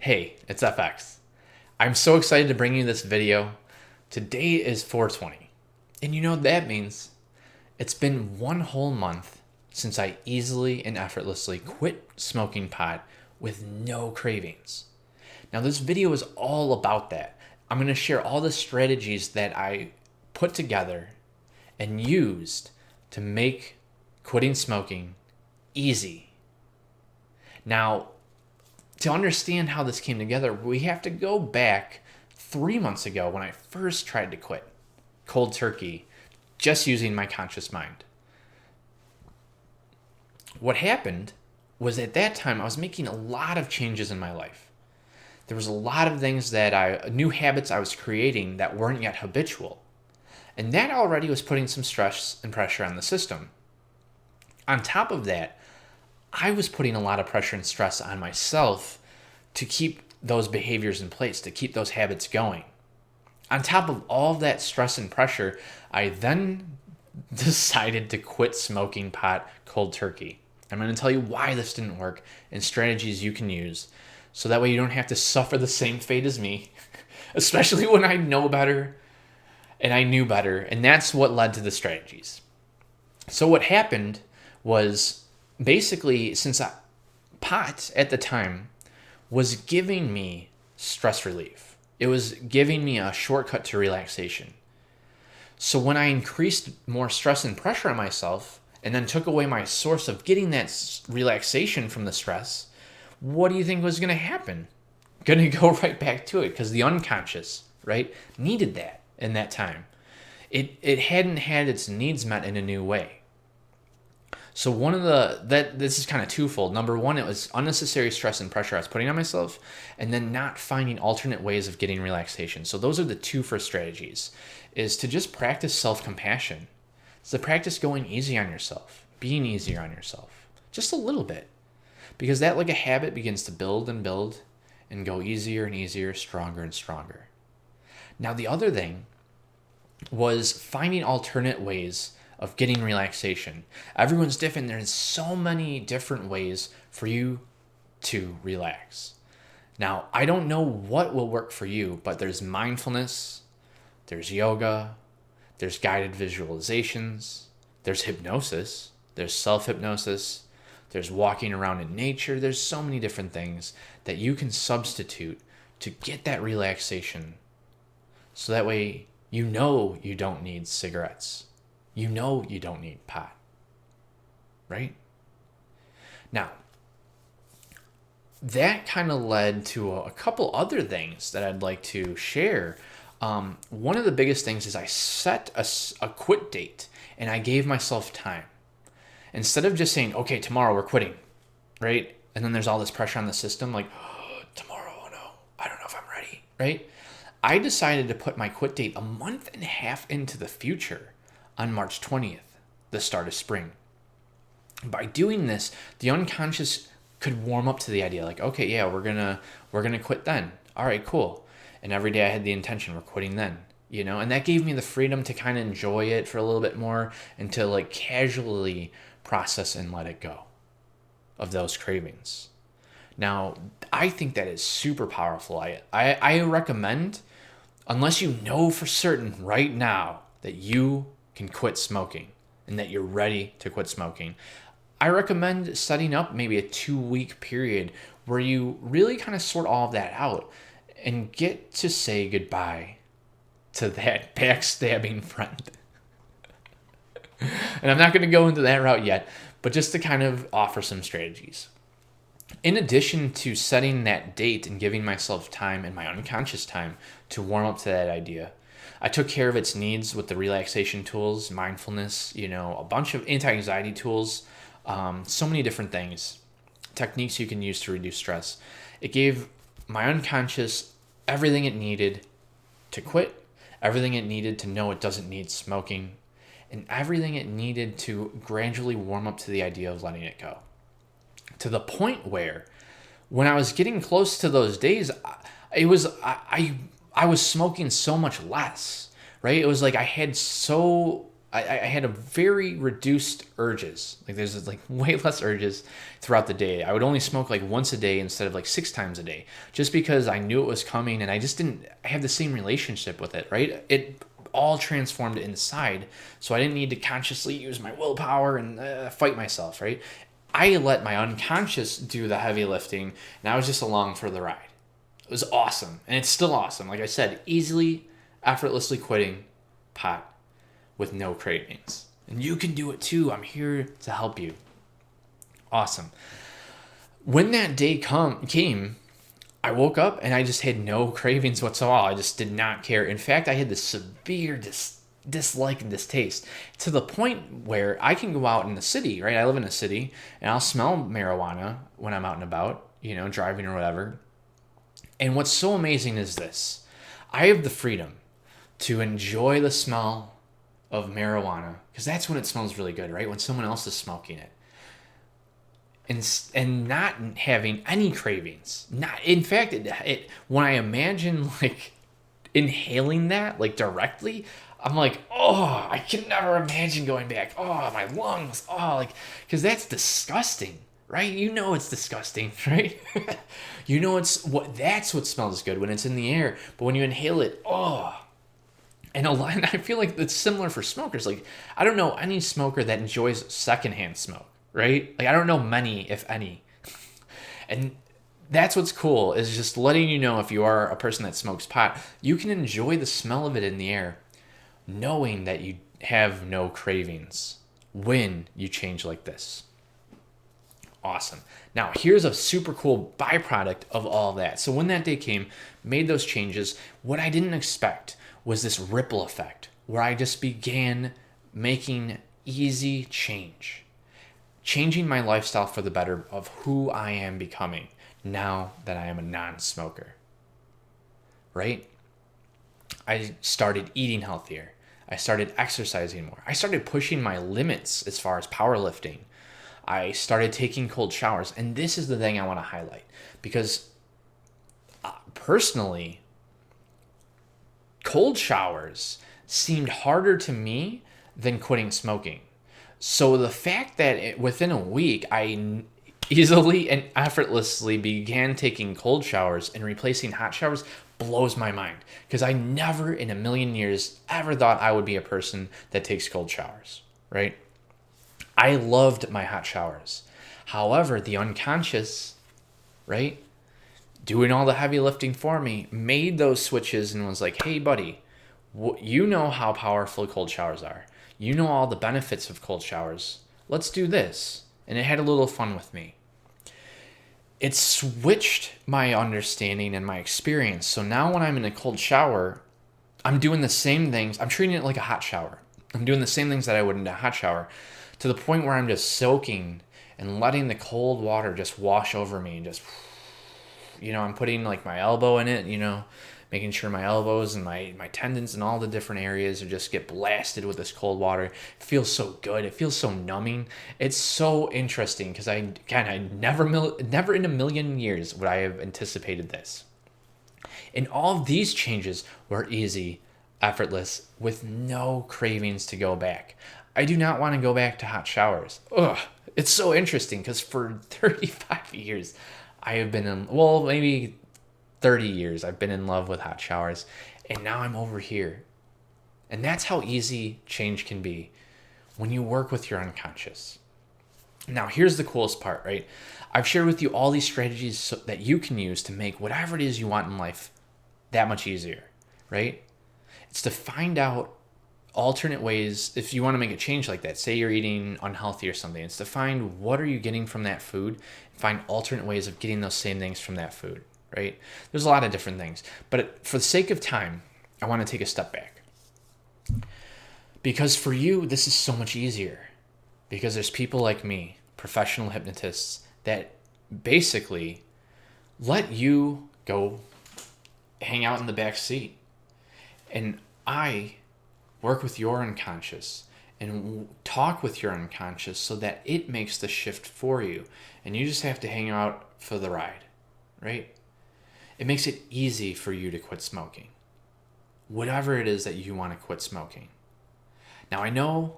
Hey, it's FX. I'm so excited to bring you this video. Today is 420. And you know what that means? It's been one whole month since I easily and effortlessly quit smoking pot with no cravings. Now, this video is all about that. I'm going to share all the strategies that I put together and used to make quitting smoking easy. Now, to understand how this came together, we have to go back 3 months ago when I first tried to quit cold turkey, just using my conscious mind. What happened was at that time, I was making a lot of changes in my life. There was a lot of things new habits I was creating that weren't yet habitual. And that already was putting some stress and pressure on the system. On top of that, I was putting a lot of pressure and stress on myself to keep those behaviors in place, to keep those habits going. On top of all of that stress and pressure, I then decided to quit smoking pot cold turkey. I'm going to tell you why this didn't work and strategies you can use so that way you don't have to suffer the same fate as me, especially when I know better and I knew better. And that's what led to the strategies. So what happened was basically, pot at the time was giving me stress relief. It was giving me a shortcut to relaxation. So when I increased more stress and pressure on myself and then took away my source of getting that relaxation from the stress, what do you think was going to happen? Going to go right back to it because the unconscious, right, needed that in that time. It hadn't had its needs met in a new way. So this is kind of twofold. Number one, it was unnecessary stress and pressure I was putting on myself, and then not finding alternate ways of getting relaxation. So those are the two first strategies, is to just practice self-compassion. It's to practice going easy on yourself, being easier on yourself, just a little bit. Because that, like a habit, begins to build and build and go easier and easier, stronger and stronger. Now, the other thing was finding alternate ways of getting relaxation. Everyone's different. There's so many different ways for you to relax. Now, I don't know what will work for you, but there's mindfulness, there's yoga, there's guided visualizations, there's hypnosis, there's self-hypnosis, there's walking around in nature. There's so many different things that you can substitute to get that relaxation. So that way you know you don't need cigarettes. You know you don't need pot, right? Now, that kind of led to a couple other things that I'd like to share. One of the biggest things is I set a quit date and I gave myself time. Instead of just saying, okay, tomorrow we're quitting, right? And then there's all this pressure on the system like, oh, tomorrow, oh no, I don't know if I'm ready, right? I decided to put my quit date a month and a half into the future. On March 20th, the start of spring. By doing this, the unconscious could warm up to the idea like, okay, yeah, we're gonna quit then. All right, cool. And every day I had the intention, we're quitting then, and that gave me the freedom to kind of enjoy it for a little bit more and to like casually process and let it go of those cravings. Now, I think that is super powerful. I recommend, unless you know for certain right now that you can quit smoking and that you're ready to quit smoking, I recommend setting up maybe a 2-week period where you really kind of sort all of that out and get to say goodbye to that backstabbing friend. And I'm not going to go into that route yet, but just to kind of offer some strategies. In addition to setting that date and giving myself time and my unconscious time to warm up to that idea, I took care of its needs with the relaxation tools, mindfulness, a bunch of anti-anxiety tools, so many different things, techniques you can use to reduce stress. It gave my unconscious everything it needed to quit, everything it needed to know it doesn't need smoking, and everything it needed to gradually warm up to the idea of letting it go. To the point where when I was getting close to those days, I was smoking so much less, right? It was like I I had a very reduced urges. Like there's like way less urges throughout the day. I would only smoke like once a day instead of like 6 times a day, just because I knew it was coming and I just didn't have the same relationship with it, right? It all transformed inside, so I didn't need to consciously use my willpower and fight myself, right? I let my unconscious do the heavy lifting, and I was just along for the ride. It was awesome, and it's still awesome. Like I said, easily, effortlessly quitting pot with no cravings. And you can do it too. I'm here to help you. Awesome. When that day came, I woke up and I just had no cravings whatsoever. I just did not care. In fact, I had this severe dislike and distaste to the point where I can go out in the city, right? I live in a city and I'll smell marijuana when I'm out and about, driving or whatever. And what's so amazing is this. I have the freedom to enjoy the smell of marijuana, because that's when it smells really good, right? When someone else is smoking it. And not having any cravings. Not, in fact, when I imagine like inhaling that like directly, I'm like, oh, I can never imagine going back. Oh, my lungs. Oh, like, because that's disgusting, right? It's disgusting, right? That's what smells good when it's in the air. But when you inhale it, oh. And I feel like it's similar for smokers. Like, I don't know any smoker that enjoys secondhand smoke, right? Like, I don't know many, if any. And that's what's cool, is just letting you know, if you are a person that smokes pot, you can enjoy the smell of it in the air, knowing that you have no cravings when you change like this. Awesome. Now, here's a super cool byproduct of all that. So when that day came, made those changes, what I didn't expect was this ripple effect where I just began making easy change, changing my lifestyle for the better of who I am becoming now that I am a non-smoker, right? I started eating healthier. I started exercising more. I started pushing my limits as far as powerlifting. I started taking cold showers. And this is the thing I want to highlight, because personally, cold showers seemed harder to me than quitting smoking. So the fact that within a week, I easily and effortlessly began taking cold showers and replacing hot showers blows my mind, because I never in a million years ever thought I would be a person that takes cold showers, right? I loved my hot showers. However, the unconscious, right, doing all the heavy lifting for me, made those switches and was like, hey, buddy, you know how powerful cold showers are. You know all the benefits of cold showers. Let's do this. And it had a little fun with me. It switched my understanding and my experience. So now when I'm in a cold shower, I'm doing the same things. I'm treating it like a hot shower. I'm doing the same things that I would in a hot shower, to the point where I'm just soaking and letting the cold water just wash over me and just, I'm putting like my elbow in it, making sure my elbows and my tendons and all the different areas just get blasted with this cold water. It feels so good. It feels so numbing. It's so interesting, because I never in a million years would I have anticipated this. And all of these changes were easy, effortless, with no cravings to go back. I do not want to go back to hot showers. Ugh, it's so interesting, because for 35 years, I have been maybe 30 years, I've been in love with hot showers, and now I'm over here. And that's how easy change can be when you work with your unconscious. Now, here's the coolest part, right? I've shared with you all these strategies that you can use to make whatever it is you want in life that much easier, right? It's to find out alternate ways. If you want to make a change like that, say you're eating unhealthy or something, it's to find what are you getting from that food, find alternate ways of getting those same things from that food, right? There's a lot of different things, but for the sake of time, I want to take a step back, because for you, this is so much easier, because there's people like me, professional hypnotists, that basically let you go hang out in the back seat, and I work with your unconscious and talk with your unconscious so that it makes the shift for you, and you just have to hang out for the ride, right? It makes it easy for you to quit smoking, whatever it is that you want to quit smoking. Now, I know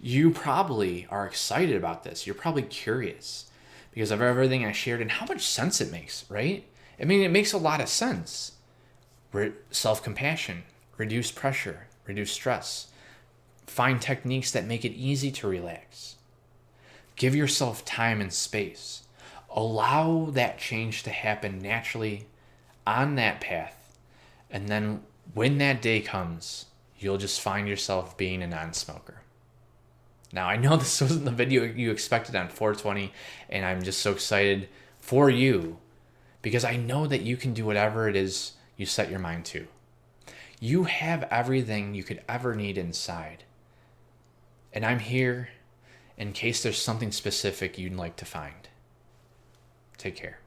you probably are excited about this. You're probably curious because of everything I shared and how much sense it makes, right? I mean, it makes a lot of sense. Self-compassion, reduce pressure, reduce stress, find techniques that make it easy to relax. Give yourself time and space. Allow that change to happen naturally on that path. And then when that day comes, you'll just find yourself being a non-smoker. Now, I know this wasn't the video you expected on 420, and I'm just so excited for you because I know that you can do whatever it is you set your mind to. You have everything you could ever need inside. And I'm here in case there's something specific you'd like to find. Take care.